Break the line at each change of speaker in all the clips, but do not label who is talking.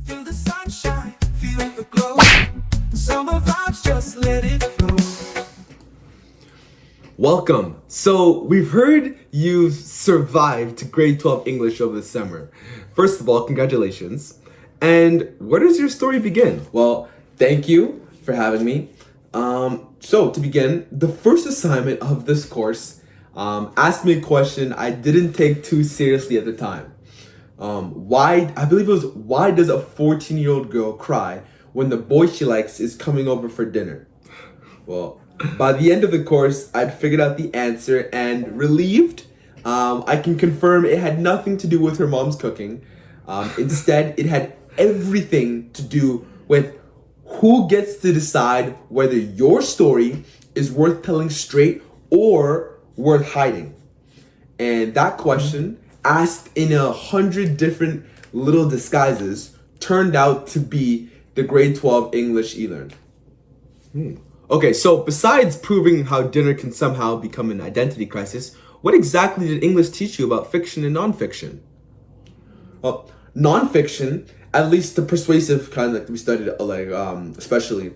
Feel the sunshine, feel the glow. Summer vibes, just let it flow.
Welcome. So we've heard you've survived grade 12 English over the summer. First of all, congratulations. And where does your story begin?
Well, thank you for having me. So to begin, the first assignment of this course asked me a question I didn't take too seriously at the time. Why does a 14-year-old girl cry when the boy she likes is coming over for dinner? Well, by the end of the course, I'd figured out the answer, and relieved, I can confirm it had nothing to do with her mom's cooking. Instead, it had everything to do with who gets to decide whether your story is worth telling straight or worth hiding. And that question, asked in 100 different little disguises, turned out to be the grade 12 English e-learn.
Okay, so besides proving how dinner can somehow become an identity crisis, what exactly did English teach you about fiction and nonfiction?
Well, nonfiction, at least the persuasive kind that we studied, especially,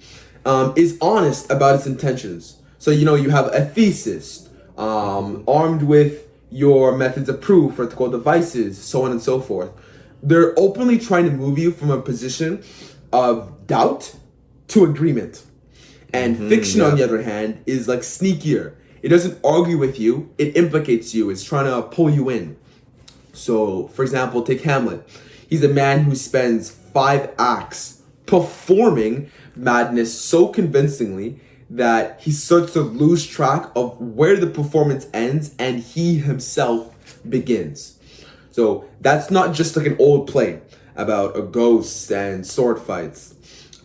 is honest about its intentions. So, you have a thesis, armed with your methods of proof, practical devices, so on and so forth. They're openly trying to move you from a position of doubt to agreement. And fiction, on the other hand, is like sneakier. It doesn't argue with you, it implicates you, it's trying to pull you in. So, for example, take Hamlet. He's a man who spends 5 acts performing madness so convincingly that he starts to lose track of where the performance ends and he himself begins. So that's not just like an old play about a ghost and sword fights.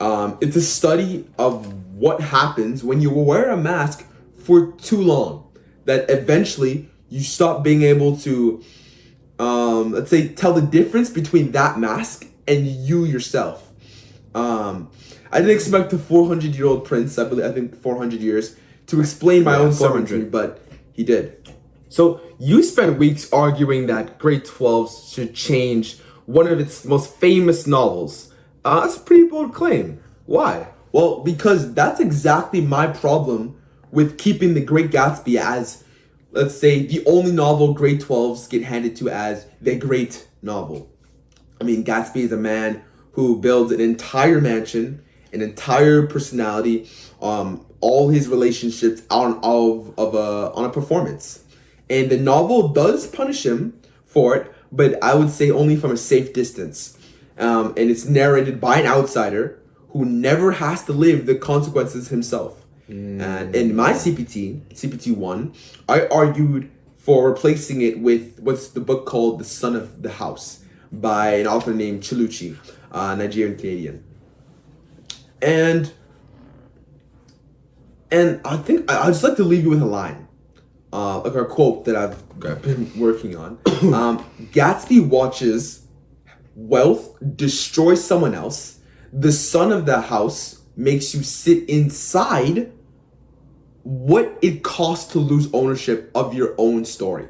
It's a study of what happens when you wear a mask for too long, that eventually you stop being able to, let's say, tell the difference between that mask and you yourself. I didn't expect a 400-year-old prince, I think 400 years, to explain my own story to me, but he did.
So you spent weeks arguing that grade 12 should change one of its most famous novels. That's a pretty bold claim. Why?
Well, because that's exactly my problem with keeping The Great Gatsby as, let's say, the only novel grade 12s get handed to as the great novel. I mean, Gatsby is a man who builds an entire mansion, an entire personality, all his relationships on a performance. And the novel does punish him for it, but I would say only from a safe distance. And it's narrated by an outsider who never has to live the consequences himself. And in my CPT 1, I argued for replacing it with what's the book called The Son of the House by an author named Chiluchi, Nigerian Canadian. And I think I'd just like to leave you with a line, like a quote that I've been working on. Gatsby watches wealth destroy someone else. The son of the house makes you sit inside what it costs to lose ownership of your own story.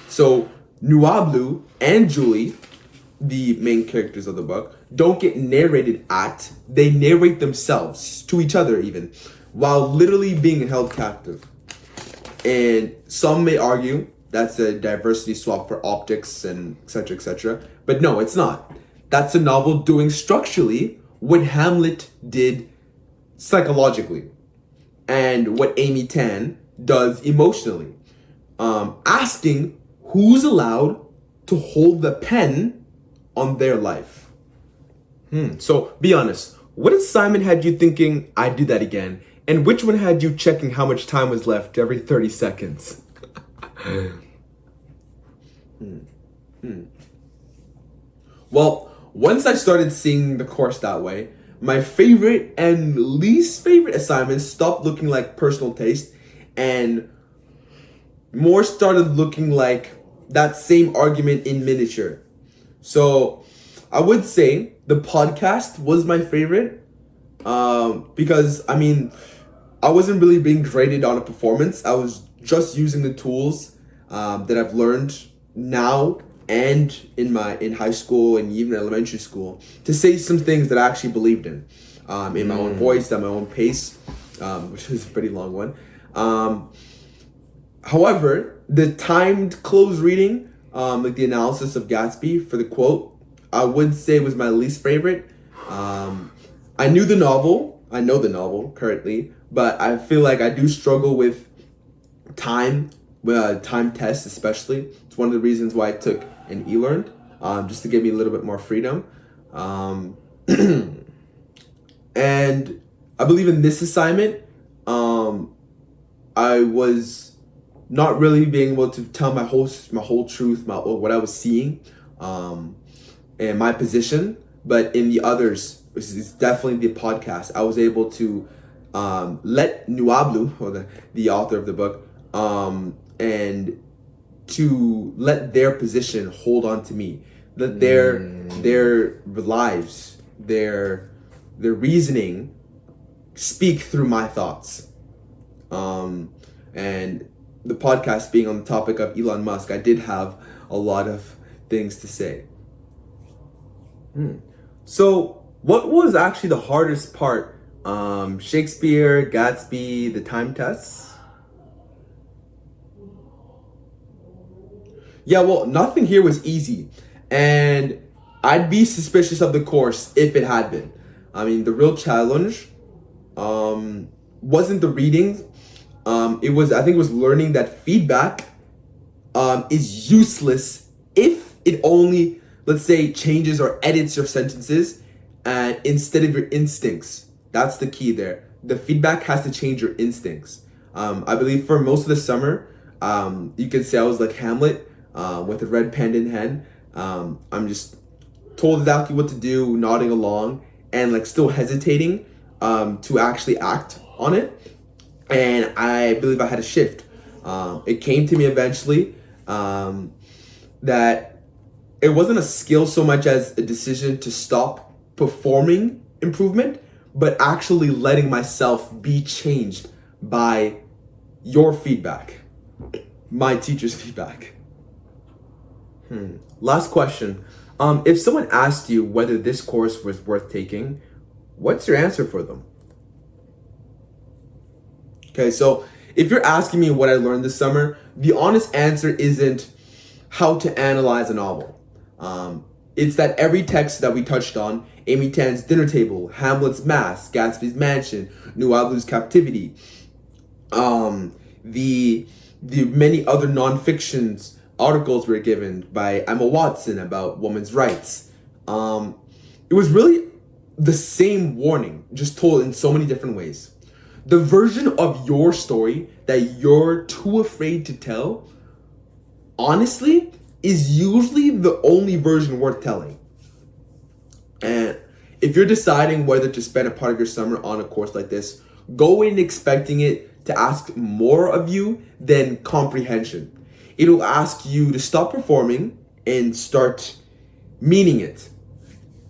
So Nuablu and Julie, the main characters of the book, don't get narrated at, they narrate themselves, to each other even, while literally being held captive. And some may argue that's a diversity swap for optics and etc., etc. But no, it's not. That's a novel doing structurally what Hamlet did psychologically, and what Amy Tan does emotionally. Asking who's allowed to hold the pen on their life.
So be honest, what assignment had you thinking, I'd do that again? And which one had you checking how much time was left every 30 seconds?
Well, once I started seeing the course that way, my favorite and least favorite assignments stopped looking like personal taste and more started looking like that same argument in miniature. So I would say the podcast was my favorite, because I wasn't really being graded on a performance. I was just using the tools that I've learned now and in high school and even elementary school, to say some things that I actually believed in my own voice, at my own pace, which was a pretty long one. However, the timed close reading, like the analysis of Gatsby for the quote, I would say was my least favorite. I know the novel currently, but I feel like I do struggle with time tests especially. It's one of the reasons why I took an e-learned, just to give me a little bit more freedom. And I believe in this assignment, I was not really being able to tell my whole truth, what I was seeing, and my position. But in the others, which is definitely the podcast, I was able to let Nuablu, or the author of the book, and to let their position hold on to me, let their lives, their reasoning speak through my thoughts. And the podcast being on the topic of Elon Musk, I did have a lot of things to say.
So, what was actually the hardest part? Shakespeare, Gatsby, the time tests?
Yeah, well, nothing here was easy, and I'd be suspicious of the course if it had been. I mean, the real challenge wasn't the reading. I think it was learning that feedback is useless if it only, let's say, changes or edits your sentences instead of your instincts. That's the key there. The feedback has to change your instincts. I believe for most of the summer, you could say I was like Hamlet with a red pen in hand. I'm just told exactly what to do, nodding along, and like still hesitating to actually act on it. And I believe I had a shift. It came to me eventually that it wasn't a skill so much as a decision to stop performing improvement, but actually letting myself be changed by your feedback, my teacher's feedback.
Last question. If someone asked you whether this course was worth taking, what's your answer for them?
Okay, so if you're asking me what I learned this summer, the honest answer isn't how to analyze a novel. It's that every text that we touched on, Amy Tan's Dinner Table, Hamlet's Mask, Gatsby's Mansion, Nuablu's Captivity, the many other non-fictions articles were given by Emma Watson about women's rights. It was really the same warning, just told in so many different ways. The version of your story that you're too afraid to tell, honestly, is usually the only version worth telling. And if you're deciding whether to spend a part of your summer on a course like this, go in expecting it to ask more of you than comprehension. It'll ask you to stop performing and start meaning it.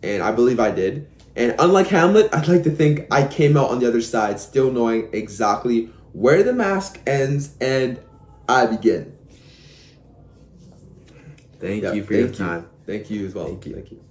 And I believe I did. And unlike Hamlet, I'd like to think I came out on the other side still knowing exactly where the mask ends and I begin.
Thank you for your time.
Thank you as well.
Thank you.
Thank you.